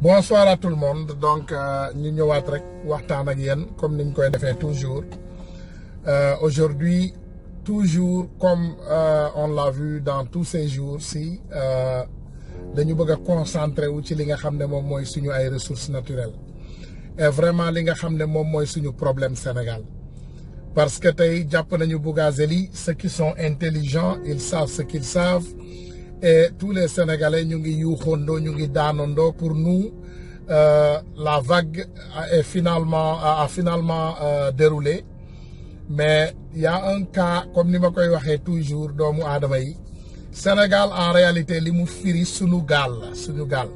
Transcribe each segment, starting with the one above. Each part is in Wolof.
Bonsoir à tout le monde. Donc, nous ñëwaat rek waxtaan ak yéen comme niñ koy defee toujours. Aujourd'hui, toujours comme on l'a vu dans tous ces jours-ci, dañu bëgg a concentrer wu ci li nga xam ne moom mooy suñu ay ressources naturelles. Et vraiment li nga xam ne moom mooy suñu problème Sénégal. Parce que tey jàpp nañu Bougazelli, ceux qui sont intelligents, ils savent ce qu'ils savent. Et tous les Sénégalais, ñu ngi yuuxoondoo, ñu ngi daanoondoo. Pour nous, la vague a finalement déroulé. Mais il y a un cas, comme ni ma koy waxee toujours, doomu aadama yi. Sénégal, en réalité, li mu firi suñu gaal la, suñu gaal.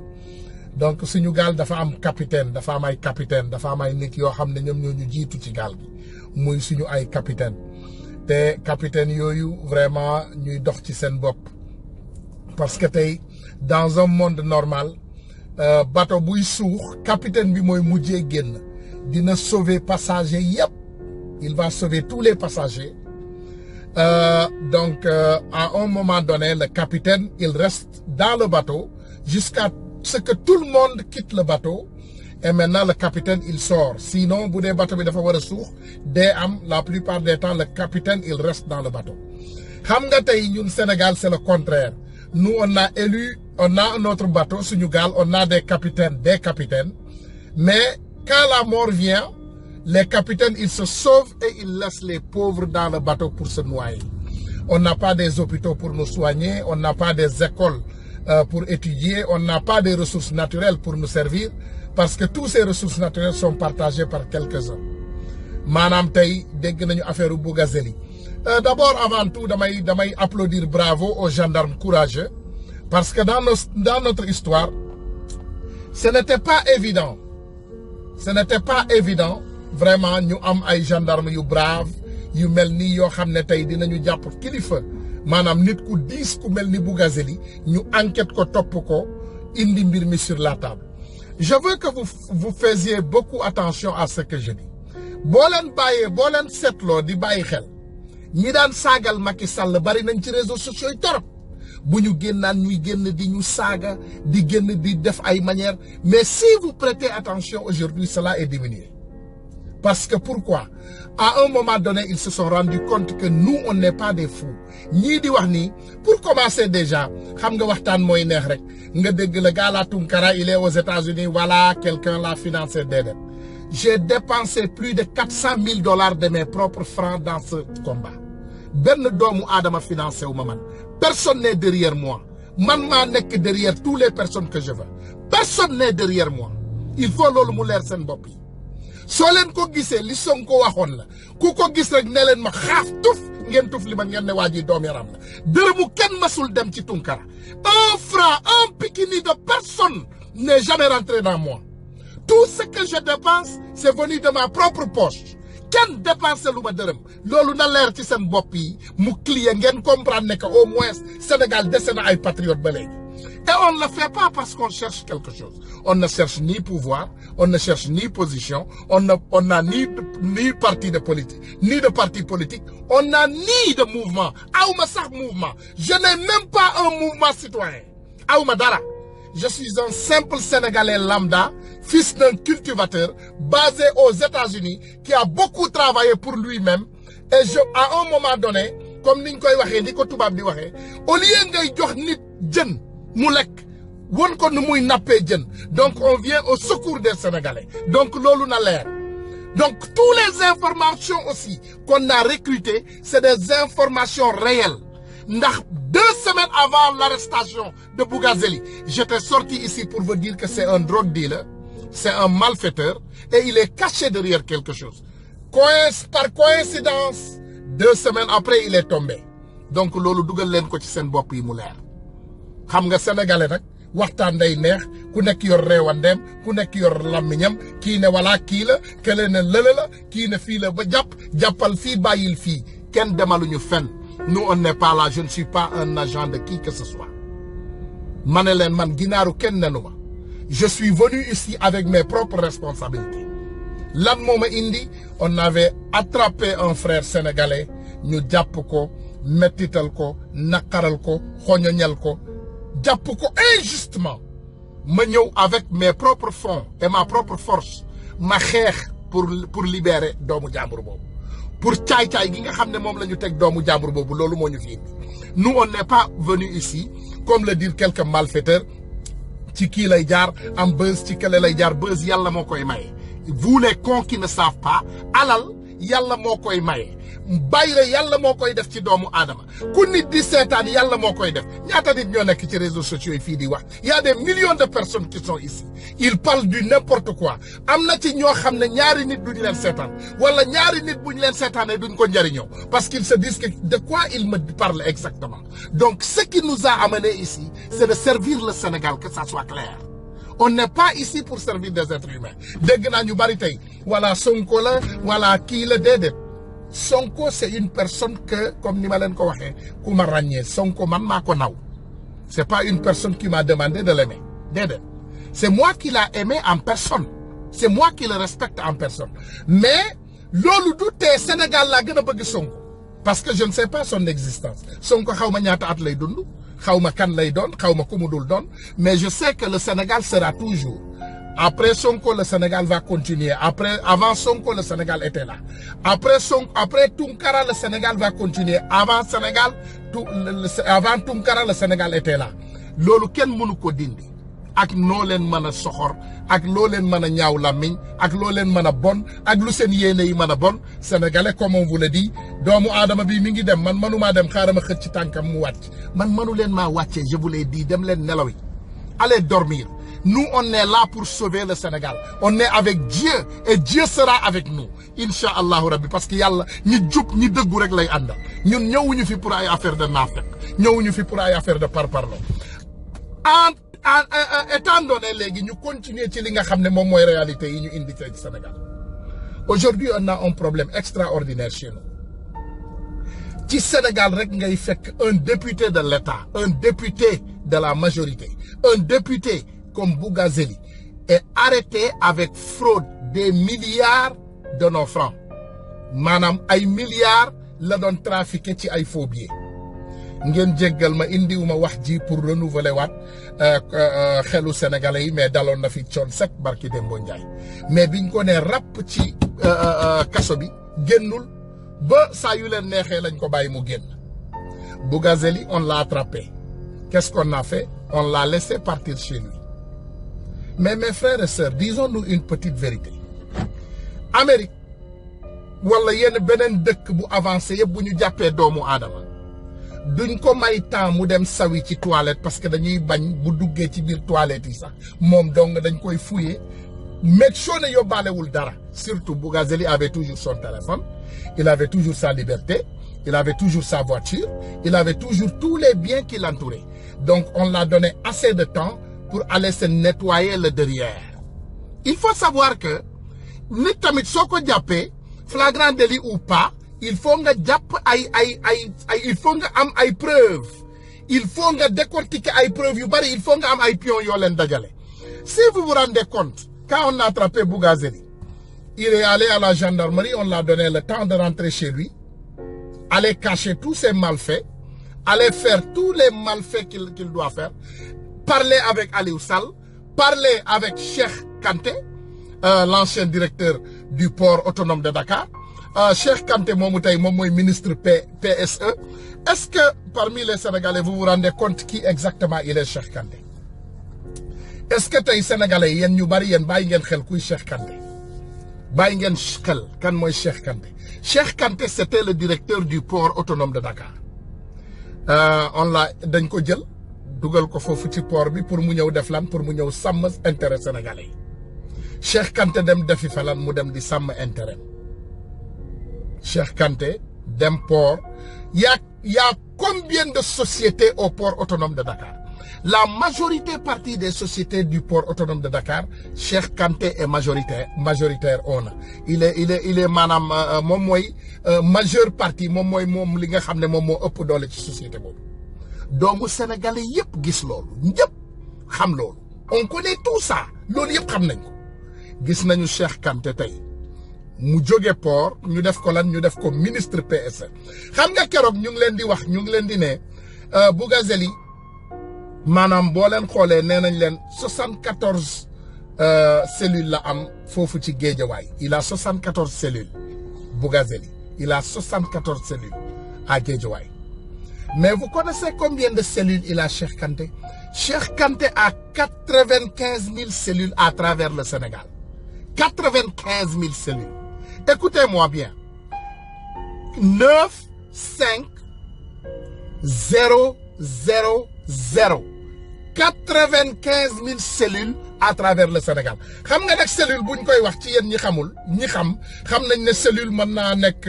Donc suñu gaal dafa am capitaine, dafa am ay capitaine, dafa am ay nit yoo xam ne ñoom ñoo ñu jiitu ci gaal gi. Muy suñu ay capitaine. Te capitaine yooyu vraiment ñuy dox ci seen bopp. Parce que tey dans un monde normal bateau buy suux capitaine bi mooy mujjee génn dina sauver passagers yépp il va sauver tous les passagers donc à un moment donné le capitaine il reste dans le bateau jusqu'à ce que tout le monde quitte le bateau et maintenant le capitaine il sort sinon bu dee bateau bi dafa war a suux dee am la plupart des temps le capitaine il reste dans le bateau xam nga tey ñun Sénégal c'est le contraire. Nous, on a notre bateau, Sunugal, on a des capitaines, mais quand la mort vient, les capitaines, ils se sauvent et ils laissent les pauvres dans le bateau pour se noyer. On n'a pas des hôpitaux pour nous soigner, on n'a pas des écoles pour étudier, on n'a pas des ressources naturelles pour nous servir, parce que toutes ces ressources naturelles sont partagées par quelques-uns. Manam tay, dégg nañu affaire Bougazelli. D'abord, avant tout, damay applaudir bravo aux gendarmes courageux parce que dans notre histoire, ce n'était pas évident. Ce n'était pas évident, vraiment, ñu am ay gendarmes yu brave, yu mel ni yoo xam ne tey dinañu jàpp kilifa maanaam nit ku diis ku mel ni Bougazelli ñu enquête ko topp ko indi mbir mi sur la table. Je veux que vous faisiez beaucoup attention à ce que je dis. Boo leen seetloo di bàyyi xel. ñi daan saagal Macky Sall bari nañ ci réseaux sociaux yi torop bu ñu génnaan ñuy génn di ñu saaga di génn di def ay manières mais si vous prêtez attention aujourd'hui cela est diminué parce que pourquoi à un moment donné ils se sont rendus compte que nous on n'est pas des fous ñii di wax nii pour commencer déjà xam nga waxtaan mooy neex rek nga dégg le gars la Tunkara il est aux États-Unis voilà quelqu'un l'a financé déedéet j'ai dépensé plus de $400,000 de mes propres francs dans ce combat. Ben doomu adama financé wu ma man. Personne n'est derrière moi. Man maa nekk derrière toutes les personnes que je veux. Personne n'est derrière moi. Il faut loolu mu leer seen bopp yi. Soo leen ko gisee li Sonko waxoon la. Ku ko gis rek ne leen ma xaaf tuf ngeen tuf li ma ngeen ne waa ji doom yaram la. Dërëmu kenn masul dem ci Tunkara. Un franc, un pikini de personne n'est jamais rentré dans moi. Tout ce que je dépense, c'est venu de ma propre poche. Kenn dépense lu ma dërëm loolu na leer ci seen bopp yi mu client ngeen comprendre ne que au moins Sénégal dese na ay patriotes ba léegi. Et on ne le fait pas parce qu'on cherche quelque chose. On ne cherche ni pouvoir, on ne cherche ni position, on n'a ni parti de politique, ni de parti politique, on n'a ni de mouvement. Awma sax mouvement. Je n'ai même pas un mouvement citoyen. Awma dara. Je suis un simple Sénégalais lambda, fils d'un cultivateur, basé aux États-Unis, qui a beaucoup travaillé pour lui-même. Et à un moment donné, comme niñ koy waxee ni ko tubaab di waxee, au lieu ngay jox nit jën mu lekk, won ko nu muy nappee jën. Donc on vient au secours des Sénégalais. Donc loolu na leer. Donc toutes les informations aussi qu'on a recrutées, c'est des informations réelles. Ndax 2 semaines avant l'arrestation de Bougazelli, j'étais sorti ici pour vous dire que c'est un drug dealer, c'est un malfaiteur et il est caché derrière quelque chose. Par coïncidence, 2 semaines après, il est tombé. Donc, lolu dugal len ko ci sen bop yi mu leer. Xam nga sénégalais nak waxtaan day neex ku nekk yor réewandem ku nekk yor lamiñam kii ne wala kii la kele ne lële la kii ne fii la ba jàppal fii bàyyil fii kenn demaluñu fenn. Nous, on n'est pas là. Je ne suis pas un agent de qui que ce soit. Manelen man ginaaru ken nenuma. Je suis venu ici avec mes propres responsabilités. Lan moma indi, on avait attrapé un frère sénégalais, ñu japp ko, mettital ko, nakaral ko, xoñoñal ko, japp ko injustement. ma ñëw avec mes propres fonds et ma propre force ma xeex pour libérer doomu jàmbur boobu pour caay-caay gi nga xam ne moom la ñu teg doomu jàmbur boobu loolu moo ñu fi indi nous on n'est pas venu ici comme le dire quelques malfaiteurs ci kii lay jaar am buzz ci kële lay jaar buzz yàlla moo koy maye vous les cons qui ne savent pas alal yàlla moo koy maye bayre yàlla moo koy def ci doomu aadama ku nit di seetaan yàlla moo koy def ñaata nit ñoo nekk ci réseaux sociaux yi fii di wax y a des millions de personnes qui sont ici ils parlent du n'importe quoi am na ci ñoo xam ne ñaari nit duñu leen seetaan wala ñaari nit buñu leen seetaanee duñ ko njëriñoo parce qu'ils se disent que de quoi ils me parlent exactement donc ce qui nous a amené ici c'est de servir le Sénégal que ça soit clair. On n'est pas ici pour servir des êtres humains dégg naa ñu bari tey wala Sonko la wala kii la déedéet Sonko c'est une personne que comme ni ma leen ko waxee ku ma ràññee Sonko man maa ko naw c'est pas une personne qui m'a demandé de l'aimer déedéet c'est moi qui l'a aimé en personne c'est moi qui le respecte en personne mais loolu du tee Sénégal laa gën a bëgg Sonko parce que je ne sais pas son existence Sonko xaw ma ñaata at lay dund xaw ma kan lay doon xaw ma ku mu dul doon mais je sais que le Sénégal sera toujours après Sonko le Sénégal va continuer avant Sonko le Sénégal était là après Tounkara le Sénégal va continuer avant Tounkara le Sénégal était là loolu kenn mënu ko dindi ak noo leen mën a soxor ak loo leen mën a ñaaw làmmiñ ak loo leen mën a bon ak lu seen yéene yi mën a bon sénégalais comme on vous le dit doomu aadama bi mi ngi dem man mënumaa dem xaaral ma xëcc ci tànkam mu wàcc man mënu leen maa wàccee je vous l'ai dit dem leen nelaw yi allez dormir nous on est là pour sauver le Sénégal on est avec Dieu et Dieu sera avec nous incha allahu rabbi parce que yàlla ñi jub ñi dëggu rek lay àndal ñun ñëwuñu fi pour ay affaire de naafeq ñëwuñu fi pour ay affaire de parparlo étant donné léegi ñu continuer ci li nga xam ne moom mooy réalité yi ñu indi ci Sénégal aujourd'hui on a un problème extraordinaire chez nous ci Sénégal rek ngay fekk un député de l'État un député de la majorité un député comme Bougazeli est arrêté avec fraude des milliards de nos francs maanaam ay milliards la doon trafiqué ci ay faux billets ngeen jéggal ma indiwuma wax ji pour renouveler waat xelu sénégalais yi mais daloon na fi coon sec barki Dembo Ndiaye mais biñ ko ne ràpp ci kaso bi génnul ba saa yu leen neexee lañ ko bàyyi mu génn Bougazeli on l'a attrapé qu'est-ce qu'on a fait on l'a laissé partir chez lui mais mes frères et sœurs disons-nous une petite vérité Amérique wala yenn beneen dëkk bu avancé yëpp bu ñu jàppee doomu aadama duñ ko may temps mu dem sawi ci toilette parce que dañuy bañ bu duggee ci biir toilette yi sax moom dong dañ koy fouiller make sure ne yóbbaalewul dara surtout Bougazeli avait toujours son téléphone il avait toujours sa liberté il avait toujours sa voiture il avait toujours tous les biens qui l'entouraient donc on l'a donné assez de temps pour aller se nettoyer le derrière il faut savoir que nit tamit soo ko jàppee flagrant délit ou pas il faut nga jàpp il faut nga am ay preuves il faut nga décortiquer ay preuves yu bari il faut nga am ay pions yoo leen dajale si vous vous rendez compte quand on a attrapé Bougazeli il est allé à la gendarmerie on l'a donné le temps de rentrer chez lui aller cacher tous ses malfaits aller faire tous les malfaits qu'il doit faire parler avec Aliou Sall parler avec Cheikh Kanté l'ancien directeur du port autonome de Dakar Cheikh Kanté moomu tey moom mooy ministre PSE est-ce que parmi les Sénégalais vous vous rendez compte qui exactement il est Cheikh Kanté est-ce que tey Sénégalais yéen ñu bari yéen bàyyi ngeen xel kuy Cheikh Kanté bàyyi ngeen xel kan mooy Cheikh Kanté Cheikh Kanté c'était le directeur du port autonome de Dakar dañ ko jël dugal ko foofu ci port bi pour mu ñëw def lan pour mu ñëw sàmm intérêt sénégalais yi Cheikh Kanté dem defi fa lan mu dem di sàmm intérêt Cheikh Kanté dem port y a combien de sociétés au port autonome de Dakar la majorité partie des sociétés du port autonome de Dakar Cheikh Kanté est majoritaire on il est maanaam moom mooy majeure partie moom mooy moom li nga xam ne moom moo ëpp doole ci société boobu doomu sénégalais yëpp gis loolu ñëpp xam loolu on connaît tout ça loolu yëpp xam nañ ko gis nañu Cheikh Kanté tey mu jóge port ñu def ko lan ñu def ko ministre PSE xam nga keroog ñu ngi leen di wax ñu ngi leen di ne Bougazeli maanaam boo leen xoolee nee nañ leen 74 cellules la am foofu ci Guédiawaye il a 74 cellules Bougazelli il a 74 cellules à Guédiawaye. Mais vous connaissez combien de cellules il a, Cheikh Kanté? Cheikh Kanté a 95 000 cellules à travers le Sénégal. 95 000 cellules. Écoutez-moi bien. 9, 5, 0, 0, 0. 95 000 cellules à travers le Sénégal. Xam nga nag cellule buñ koy wax ci yéen ñi xamul ñi xam nañ ne cellule mën naa nekk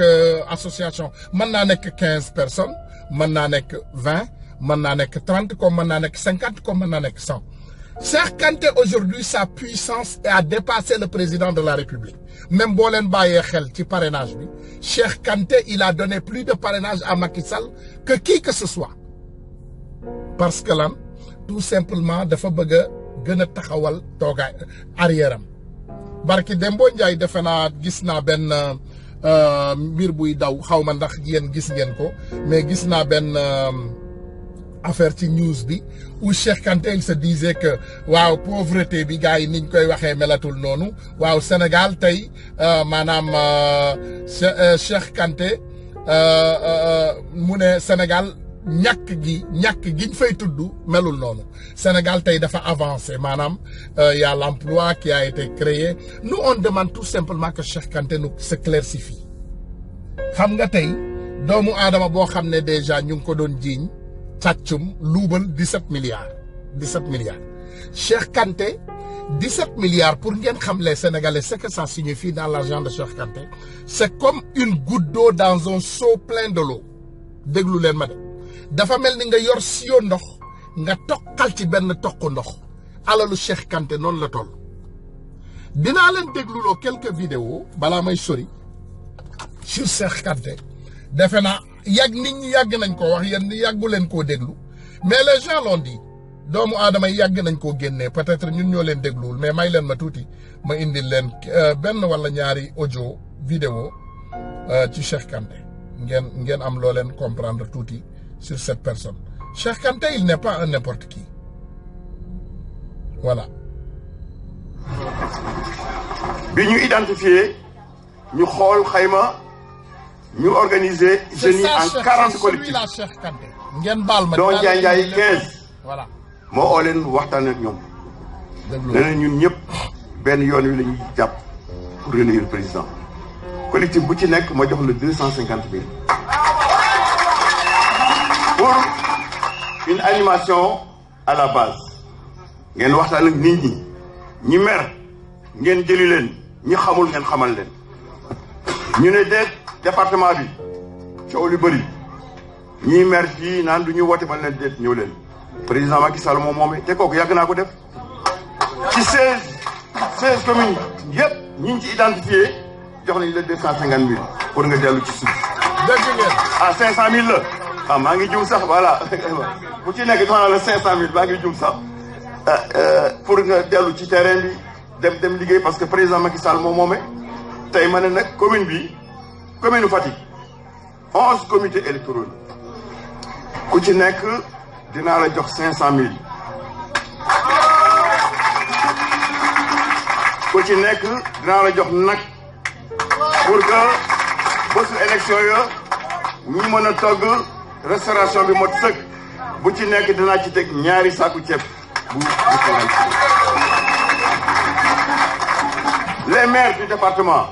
association mën naa nekk 15 personnes mën naa nekk 20 mën naa nekk 30 comme mën naa nekk 50 comme mën naa nekk 100. Cheikh Kanté aujourd'hui sa puissance a dépassé le président de la République. Même boo leen bàyyee xel ci parrainage bi Cheikh Kanté il a donné plus de parrainage à Macky Sall que qui que ce soit. Parce que lan tout simplement dafa bëgg a gën a taxawal toogaay arrière am barki Dembo Ndiaye defe naa gis naa benn mbir buy daw xaw ma ndax yéen gis ngeen ko mais gis naa benn affaire ci news bi où Cheikh Kanté il se disait que waaw pauvreté bi gars yi niñ koy waxee melatul noonu waaw Sénégal tey maanaam Cheikh Kanté mu ne Sénégal ñàkk giñ fay tudd melul noonu Sénégal tey dafa avancé maanaam y a l'emploi qui a été créé. Nous on demande tout simplement que Cheikh Kanté nous se clairifie. xam nga tey doomu aadama boo xam ne déjà ñu ngi ko doon jiiñ càccum luubal 17 milliards 17 milliards Cheikh Kanté 17 milliards pour ngeen xam les Sénégalais ce que ça signifie dans l'argent de Cheikh Kanté c'est comme une goutte d'eau dans un seau plein de l'eau déglu leen ma de dafa mel ni nga yor siyo ndox nga toqal ci benn toq ndox alalu Cheikh Kanté noonu la toll. dinaa leen dégluloo quelques vidéos balaa may sori sur Cheikh Kanté defe naa yàgg nit ñi yàgg nañ ko wax yéen yàggu leen koo déglu mais les gens l'ont dit doomu aadama yi yàgg nañ koo génnee peut-être ñun ñoo leen dégluwul mais may leen ma tuuti ma indil leen benn wala ñaari audio vidéo ci Cheikh Kanté ngeen am loo leen comprendre tuuti sur cette personne. Cheikh Kanté, il n'est pas un n'importe qui. Voilà. Bi ñu identifié, ñu xool xayma, ñu organiser jeunes en 40 collectifs. C'est ça, Cheikh Kanté. Ngeen baal ma. Donc Ndiaye 15. Voilà. moo oo leen waxtaan ak ñoom. nee na ñun ñëpp benn yoon wi la ñuy jàpp pour réélire président. collectif bu ci nekk ma jox la 250 000. pour une animation à la base ngeen waxtaan ak nit ñi mer ngeen jëli leen ñi xamul ngeen xamal leen ñu ne déet département bi coow lu bëri ñi mer fii naan du ñu woote man leen déet ñëw leen président Macky Sall moom moomee te kooku yàgg naa ko def ci 16 communes yëpp ñi ngi ci identifié jox nañ la 250 000 pour nga dellu ci suuf. dëgg ngeen. ah 500 000 la. ah maa ngi jum sax voilà bu ci nekk jox naa la 500 000 maa ngi jum sax pour nga dellu ci terrain bi dem liggéey parce que président Macky Sall moom moomee tey ma ne nag commune Fatick 11 comités électoraux ku ci nekk dinaa la jox 500 000 ku ci nekk dinaa la jox nag pour que bésu élection yo ñu mën a togg restauration bi mot sëkk bu ci nekk dinaa ci teg ñaari saaku ceeb bu les maires du département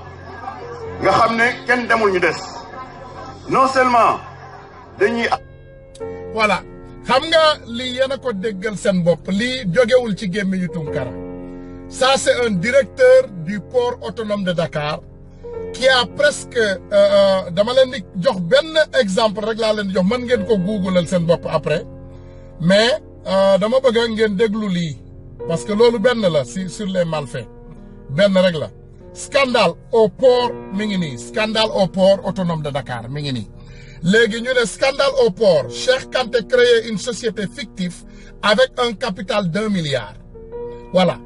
nga xam ne kenn demul ñu des non seulement dañuy. voilà xam nga lii yéen a ko déggal seen bopp lii jógewul ci gémmiñu Tunkara ça c'est un directeur du port autonome de Dakar qui a presque dama leen di jox benn exemple rek laa leen di jox mën ngeen ko googlal seen bopp après mais dama bëgg ngeen déglu lii parce que loolu benn la sur les malfaits benn rek la scandale au port mi ngi nii scandale au port autonome de Dakar mi ngi nii léegi ñu ne scandale au port Cheikh Kanté créé une société fictive avec un capital d'1 milliard voilà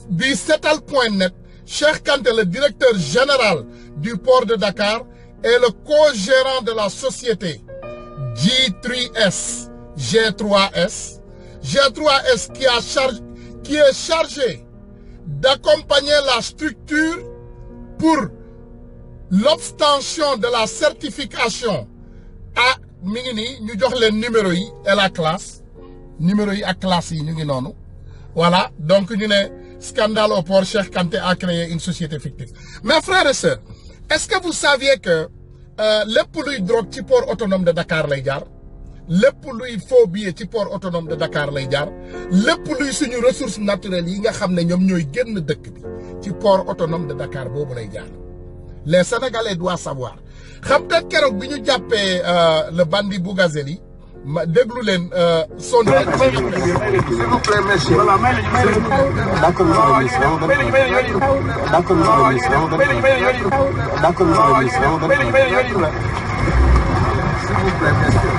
bi setal.net Cheikh Kanté, le directeur général du port de Dakar, est le co-gérant de la société G3S G3S qui est chargé d'accompagner la structure pour l'obtention de la certification à mi ngi nii ñu jox leen numéro yi et la classe numéro yi ak classe yi ñu ngi noonu voilà donc ñu ne scandale au port, Cheikh Kanté a créé une société fictive. Mes frères et sœurs, est-ce que vous saviez que lépp luy drogue ci port autonome de Dakar lay jaar lépp luy faux billet ci port autonome de Dakar lay jaar lépp luy suñu ressources naturelles yi nga xam ne ñoom ñooy génn dëkk bi ci port autonome de Dakar boobu lay jaar les Sénégalais doivent savoir xam nga keroog bi ñu jàppee le bandit Bougazeli ma déglu leen son. s'il vous plaît monsieur. D'accord monsieur le ministre. D'accord monsieur le ministre. D'accord monsieur le ministre. S'il vous plaît monsieur.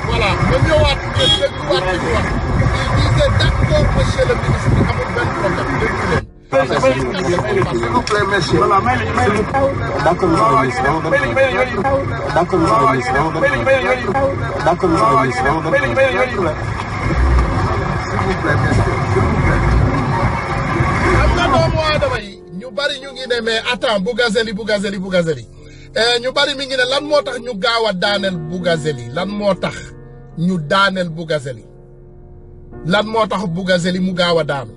Voilà ba ñëwaat ngeen dégluwaat li mu wax il disait d'accord monsieur le ministre amul benn problème déglu leen. S'il vous plaît monsieur. D'accord monsieur le ministre. D'accord monsieur le ministre. D'accord monsieur le ministre. S'il vous plaît monsieur. xam nga doomu aadama yi ñu bari ñu ngi ne mais attends Bougazeli ñu bari mi ngi ne lan moo tax ñu gaaw a daaneel Bougazeli lan moo tax ñu daaneel Bougazeli lan moo tax Bougazeli mu gaaw a daanu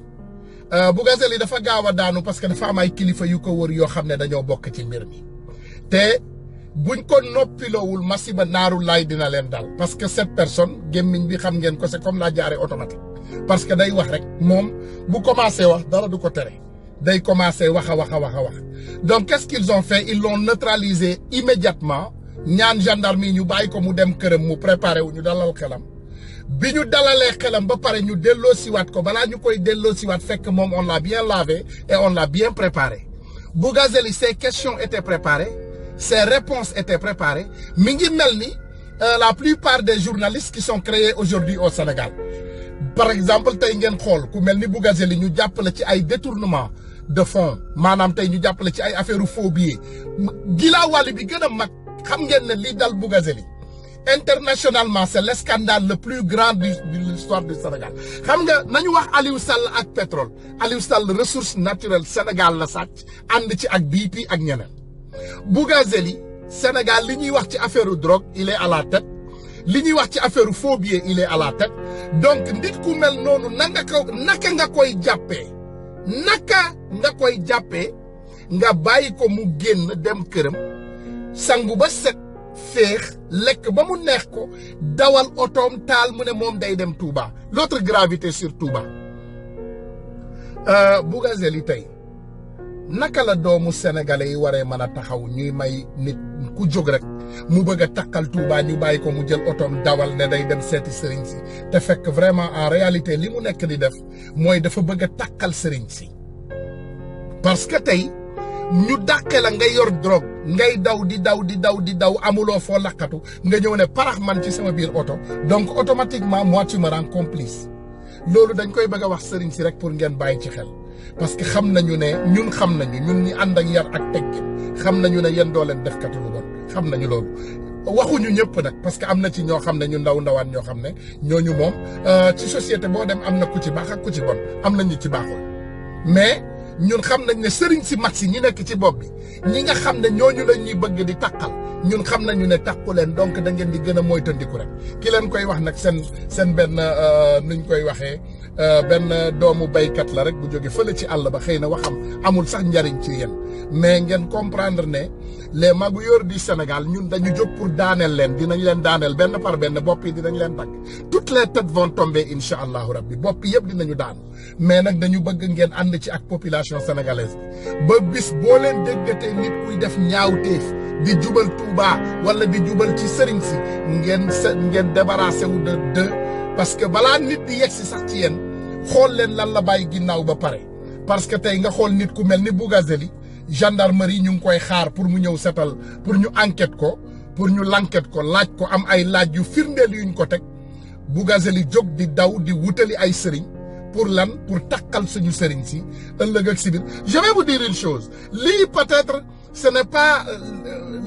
Bougazeli dafa gaaw a daanu parce que dafa am ay kilifa yu ko wër yoo xam ne dañoo bokk ci mbir mi te buñ ko noppiloowul masiba naaru laay dina leen dal parce que cette personne gémmiñ bi xam ngeen ko c'est comme la diarrhée automatique parce que day wax rek moom bu commencé wax dara du ko tere day commencé wax a wax donc qu'est-ce qu'ils ont fait ils l'ont neutralisé immédiatement ñaan gendarme yi ñu bàyyi ko mu dem këram mu préparé wu ñu dalal xelam bi ñu dalalee xelam ba pare ñu delloo siwaat ko balaa ñu koy delloo siwaat fekk moom on l'a bien lavé et on l'a bien préparé Bougazeli ses questions étaient préparées ses réponses étaient préparées mi ngi mel ni la plupart des journalistes qui sont créés aujourd'hui au Sénégal par exemple tey ngeen xool ku mel ni Bougazeli ñu jàppale ci ay détournement de fonds maanaam tey ñu jàppale ci ay affaire faux billets gilaawaali bi gën a mag xam ngeen ne li dal Bougazeli internationalement c'est le scandale le plus grand de l'histoire du Sénégal xam nga nañu wax Aliou Sall ak pétrole Aliou Sall ressources naturelles Sénégal la sàcc ànd ci ak BP ak ñeneen Bougazeli Sénégal li ñuy wax ci affaire drogue il est à la tête li ñuy wax ci affaire faux billets il est à la tête donc nit ku mel noonu naka nga koy jàppee nga bàyyi ko mu génn dem këram sangu ba set féex lekk ba mu neex ko dawal otoom taal mu ne moom day dem Touba l'autre gravité sur Touba Bougazeli tey naka la doomu sénégalais yi waree mën a taxaw ñuy may nit ku jóg rek mu bëgg a takkal Touba ñu bàyyi ko mu jël otoom dawal ne day dem seeti sëriñ si te fekk vraiment en réalité li mu nekk di def mooy dafa bëgg a takkal sëriñ si parce que tey ñu dàqe la nga yor drogue ngay daw di daw amuloo foo lakkatu nga ñëw ne parax man ci sama biir oto donc automatiquement moi tu me rends complice loolu dañ koy bëgg a wax sëriñ si rek pour ngeen bàyyi ci xel parce que xam nañu ne ñun ñi ànd ak yar ak teggin xam nañu ne yéen doo leen defkatu lu bon xam nañu loolu waxuñu ñëpp nag parce que am na ci ñoo xam ne ñu ndawaan ñoo xam ne ñooñu moom ci société boo dem am na ku ci baax ak ku ci bon am na ñu ci baaxul mais ñun xam nañ ne sëriñ si mag si ñi nekk ci bopp bi ñi nga xam ne ñooñu la ñuy bëgg di takkal ñun xam nañu ne takku leen donc da ngeen di gën a moytandiku rek ki leen koy wax nag seen benn nuñ koy waxee benn doomu baykat la rek bu jóge fële ci àll ba xëy na waxam amul sax njariñ ci yéen mais ngeen comprendre ne les magouilleurs du Sénégal ñun dañu jóg pour daaneel leen dinañ leen daaneel benn par benn bopp yi dinañ leen dagg toutes les têtes vont tomber incha allahu rabbi bopp yëpp dinañu daanu mais nag dañu bëgg ngeen ànd ci ak population sénégalaise bi ba bis boo leen déggatee nit kuy def ñaawteef di jubal Touba wala di jubal ci sëriñ si ngeen débarrassé wu de parce que balaa nit di yegg si sax ci yéen xool leen lan la bàyyi ginnaaw ba pare parce que tey nga xool nit ku mel ni Bougazeli gendarmerie ñu ngi koy xaar pour mu ñëw setal pour ñu enquête ko pour ñu l'enquête ko laaj ko am ay laaj yu firndeel yuñ ko teg Bougazeli jóg di daw di wutali ay sëriñ pour lan pour takkal suñu sëriñ si ëllëg ak si biir je vais vous dire une chose lii peut-être ce n'est pas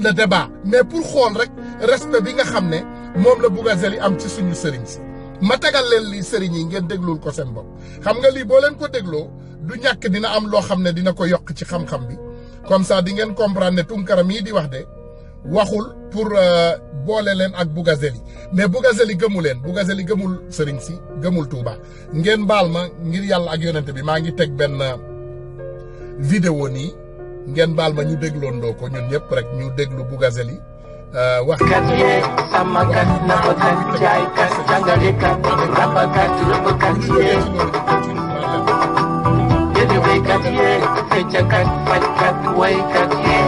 le débat mais pour xool rek respect bi nga xam ne moom la Bougazelli am ci suñu sëriñ si ma tegal leen lii sëriñ yi ngeen déglul ko seen bopp xam nga lii boo leen ko dégloo du ñàkk dina am loo xam ne dina ko yokk ci xam-xam bi comme ça di ngeen comprendre ne Tunkara mii di wax de waxul pour boole leen ak Bougazelli mais Bougazelli gëmu leen Bougazelli gëmul sëriñ si gëmul Touba ngeen baal ma ngir yàlla ak yonente bi maa ngi teg benn vidéo nii ngeen baal ma ñu dégloondoo ko ñun ñëpp rek ñu déglu Bougazelli wax kat yee sàmmkat nappkat jaaykat jàngalekat rabakat rëbbkat yee yéen béykat yee feccakat fajkat waykat yee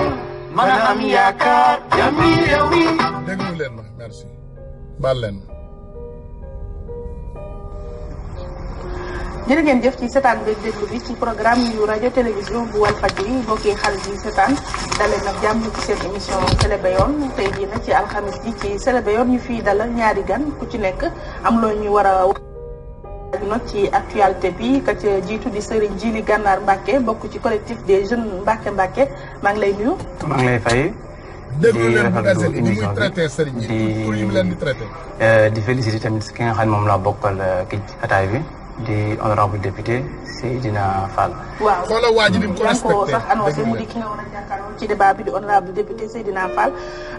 mën a am yaakaar jàmmi réew mi. déglu leen ma merci baal leen ma. jërë ngeen jëf ci seetaan beeg déglu bi ci programme yu rajo télévision bu Walfadjri mbokki xarit yi seetaan dalee nag jàmm ci seen émission Sélé Bayon tey jii nag ci alxamis ji ci Sélé Bayon ñu fiy dalal ñaari gan ku ci nekk am loo ñu war a nag ci actualité bi ka ca jiitu di Serigne Djily Gànnaar Mbacke bokk ci collectif des jeunes Mbacke maa ngi lay nuyu. maa ngi lay fay. déglu leen Bougazelli ni muy traité Serigne Djily pour yu leen di traité. di féliciter tamit ki nga xam ne moom laa bokkal ki ataay bi. di honorable député Seydina Fall. waaw xoolal waa ji ni mu ko respecté ko sax annoncé mu di ki nga war a jàkkaarloo ci débat bi di honorable député Seydina Fall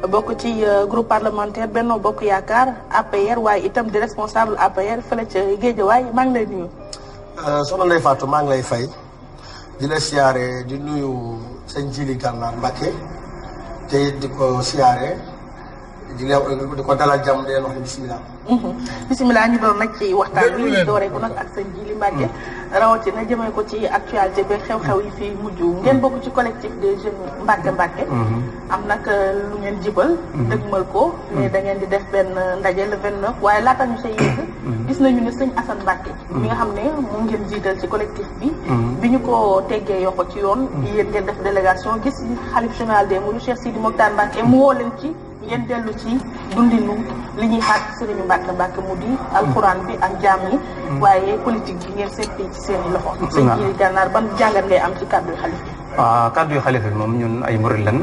bokk ci groupe parlementaire Benno Bokk Yaakaar APR waaye itam di responsable APR fële ca Guédiawaye maa ngi lay nuyu. soxna Ndeye Fatou maa ngi lay fay di la siyaare di nuyu sëñ Djily Gànnaar Mbacke te di ko siyaare di ko dalal jàmm di leen wax ne bisimilah. bisimilah ñu doon nag ci waxtaan wi dooree ko nag ak sëñ Djily Mbacke rawatina jëmee ko ci actualité bi xew-xew yi fii mujj ngeen bokk ci collectif des jeunes Mbacke am nag lu ngeen jibal dëgmal ko mais da ngeen di def benn ndaje le 29 waaye laata ñu say yëg gis nañu ne sëñ Assane Mbacke mi nga xam ne moom ngeen jiital ci collectif bi ñu ko teggee yokko ci yoon yéen ngeen def délégation gis xalif général des mourides Cheikh Sidi Mokhtar Mbacke mu woo leen ci ngeen dellu ci dundinu li ñuy xaar ci sëriñu Mbacke mu di alxuraan bi ak jaam yi waaye politique bi ngeen seppi ci seen i loxo. sëñ Djily Gànnaar ban jàngat ngay am ci kàddu yu xalif bi. waaw kàddu yu xalif bi moom ñun ay murid lan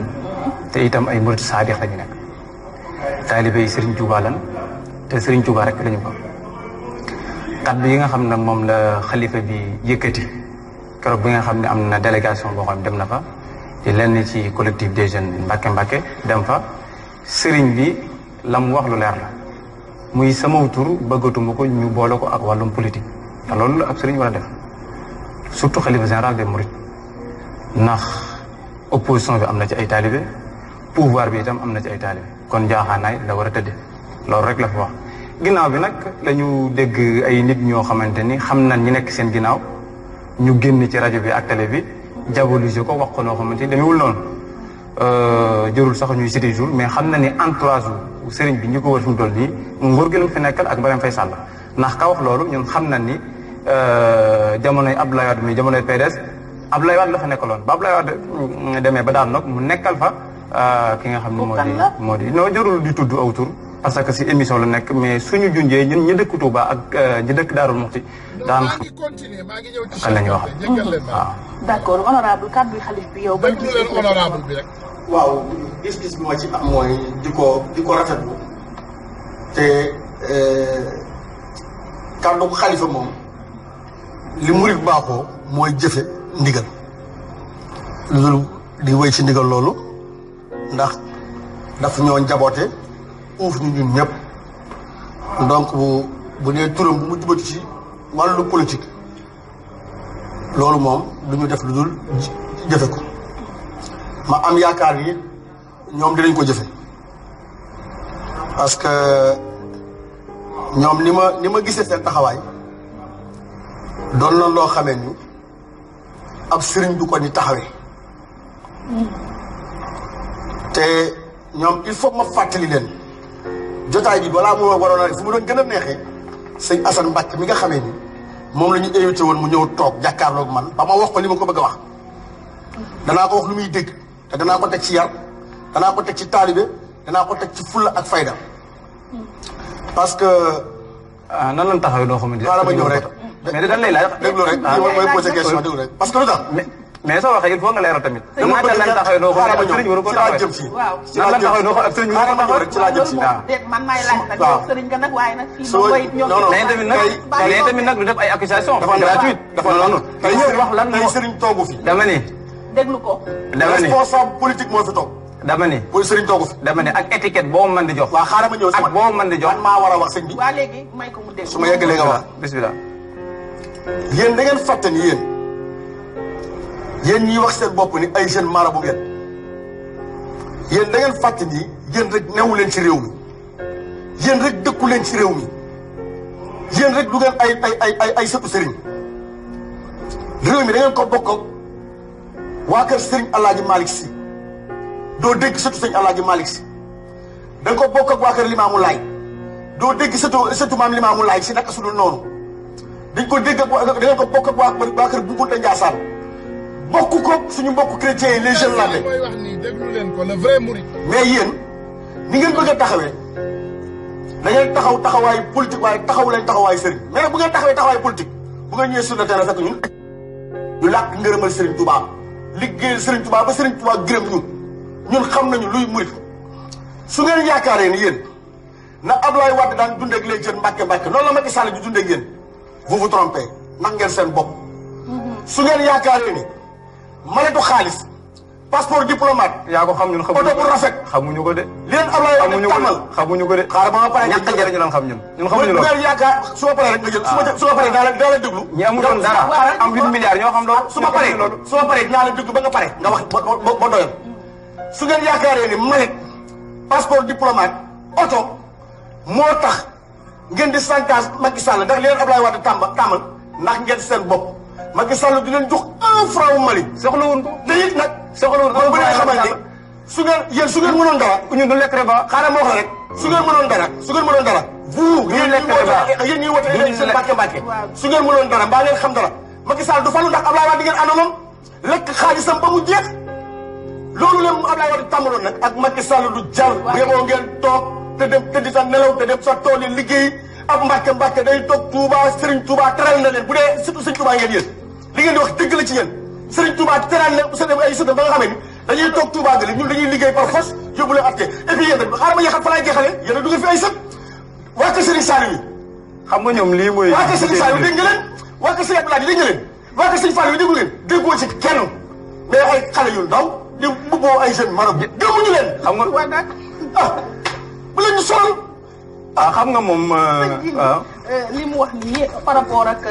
te itam ay murid saadix lañu nekk taalibe yi Serigne Touba lan te Serigne Touba rek lañu ko kàddu yi nga xam nag moom la xalifa bi yëkkati keroog bi nga xam ne am na délégation boo xam ne dem na fa di lenn ci collectif des jeunes Mbacke dem fa sëriñ bi la mu wax lu leer la muy sama tur bëggatuma ko ñu boole ko ak wàllum politique te loolu ab sëriñ war a def surtout xalifa général des mourides ndax opposition bi am na ci ay taalibe pouvoir bi itam am na ci ay taalibe kon jaaxaanaay la war a tëdde loolu rek la fa wax ginnaaw bi nag la ñu dégg ay nit ñoo xamante ni xam nañ ñi nekk seen ginnaaw ñu génn ci rajo bi ak télé bi diaboliser ko wax ko noo xamante ni demewul noonu jërul sax ñuy cité jour mais xam na ni entourage wu sëriñ bi ñu ko wër fi mu toll nii nguur gi lañ fi nekkal ak Marième Faye Sall ndax ka wax loolu ñun xam na ni jamonoy Abdoulaye Wade mi jamonoy PDS Abdoulaye Wade la fa nekkaloon ba Abdoulaye Wade demee ba daan nag mu nekkal fa ki nga xam ne moo di non jërul di tudd aw tur parce que si émission la nekk mais suñu junjee ñun ñu dëkk Touba ak ñu dëkk Daarul Muxti daan kan la ñuy wax waaw. d'accord honorable kàddu xalif bi yow. déglu leen honorable bi rek. waaw gis-gis bi ma ci am mooy di ko rafetlu te kàddu xalifa moom li murit baaxoo mooy jëfe ndigal loolu di wéy ci ndigal loolu ndax daf ñoo njaboote uuf ñu ñun ñëpp donc bu nee turam bu mu jubati ci wàllu politique loolu moom du ñu def lu dul jëfe ko ma am yaakaar ni ñoom dinañ ko jëfe parce que ñoom ni ma gisee seen taxawaay doon na loo xamee ni ab sëriñ du ko ni taxawee te ñoom il faut ma fàttali leen jotaay bi balaa moo waroon a fu mu doon gën a neexee sëñ Assane Mbacke mi nga xamee ni moom la ñu invité woon mu ñëw toog jàkkaarloog man ba ma wax ko li ma ko bëgg a wax danaa ko wax lu muy dégg te danaa ko teg ci yar danaa ko teg ci taalibe danaa ko teg ci fulla ak fayda parce que. nan lañ taxawee doo xamante ne. ma ñëw rek mais dañ lay laaj. déglu rek mooy posé question déglu rek parce que lu tax mais soo waxee il faut nga leeral tamit. dama bëgg lan taxawee noo ko ak sëriñ waru ko taxawee. jëm si waaw nan lan taxawee noo ko ak sëriñ waru ko taxawee. ci laa jëm si man maay laaj nag yow sëriñ nga nag waaye nag fii moom mooy ñoom mais tamit nag du def ay accusation gratuite dafa noonu tey wax lan tey sëriñ toogu fi dama ni déglu ko dama ni responsable politique moo fi toog dama ni pour sëriñ toogu fi dama ni ak étiquette boo mën di jox waaw xaaral ma ñëw ak boo mën di jox man maa war a wax sëñ bi waa léegi may ko mu dégg su ma yeggalee nga wax bismillah yéen da ngeen fàtte ni yéen ñiy wax seen bopp ni ay jeune marabout ngeen yéen da ngeen fàtte ni yéen rek newu leen ci réew mi yéen rek dëkku leen ci réew mi yéen rek du ngeen ay sëtu sëriñ réew mi da ngeen ko bokk ak waa kër sëriñ Alaaji Malick Si doo dégg sëtu sëriñ Alaaji Malick Si da nga ko bokk ak waa kër Limaamu Laay doo dégg sëtu maam Limaamu Laay si naka su dul noonu dañ ko dégg ak da ngeen ko bokk ak waa kër Boukounta Ndiassane bokk ko suñu mbokk chrétiens yi les jeunes labe mooy wax nii déglu leen ko le vrai mouride. mais yéen ni ngeen bëgg a taxawee da ngeen taxaw taxawaayu politique waaye taxaw leen taxawaayu sëriñ mais nag bu ngeen taxawee taxawaayu politique bu ngeen ñëwee sur le terrain fekk ñun ñu làkk ngërëmal Serigne Touba liggéeyal Serigne Touba ba Serigne Touba gërëm ñun xam nañu luy murit su ngeen yaakaaree ni yéen na Abdoulaye Wade daan dundee ak les jeunes Mbàkke noonu la Macky Sall di dundee ak yéen vous vous trompez ndax ngeen seen bopp su ngeen yaakaaree ni maletu xaalis passeport diplomate. yaa ko xam ñun xamuñu ko oto bu rafet. xamuñu ko de. li leen Abdoulaye Wade tàmmal xamuñu ko de. xaaral ba ma pare ñàkk njëriñ lañ xam ñun. ñun xamuñu loolu bu ngeen yaakaar su ma paree rek nga jël su ma paree daa la déglu. ñi amuloon dara am 8 milliards ñoo xam loolu. su ma paree dinaa la déglu ba nga pare nga wax ba doyal su ngeen yaakaaree ni malet passeport diplomate oto moo tax ngeen di santage Macky Sall ndax li leen Abdoulaye Wade tàmmal ndax ngeen seen bopp Macky Sall di leen jox 1 franc Mali soxlawuñ ko. te it nag soxlawuñ ko bu leen xamal ni su ngeen mënoon dara ñun du lekk reba. xaaral ma wax la rek su ngeen mënoon dara vous yéen ñi wote élection Mbàkke su ngeen mënoon dara mbaa ngeen xam dara Macky Sall du falu ndax Abdoulaye Wade di ngeen àndaloon lekk xaalisam ba mu jeex loolu leen Abdoulaye Wade tàmbaloon nag ak Macky Sall du jàll bu yeboo ngeen toog te dem tëddi sa nelaw te dem sa tool yi liggéey ab Mbàkke day toog Touba Serigne Touba teral na leen bu dee surtout Serigne Touba ngeen yéen li ngeen di wax dëgg la ci yéen Serigne Touba teral na ay sëtam ba nga xamee ni dañuy toog Touba gële ñun dañuy liggéey par force yóbbu leen atte et puis yéen rek xaaral ma yeexal fa laay jeexale yéen a dugg fi ay sët waa kër Serigne Saliou yi xam nga ñoom lii mooy. waa kër Serigne Saliou dégg nga leen waa kër Serigne Abdoulaye dégg nga leen waa kër Serigne Fallou yi déggu leen déggoo ci kenn mais ay xale yu ndaw di mbubboo ay jeunes Maroc gëmuñu leen xam nga waa nag bu leen ñu sonal xam nga moom li mu wax nii par rapport ak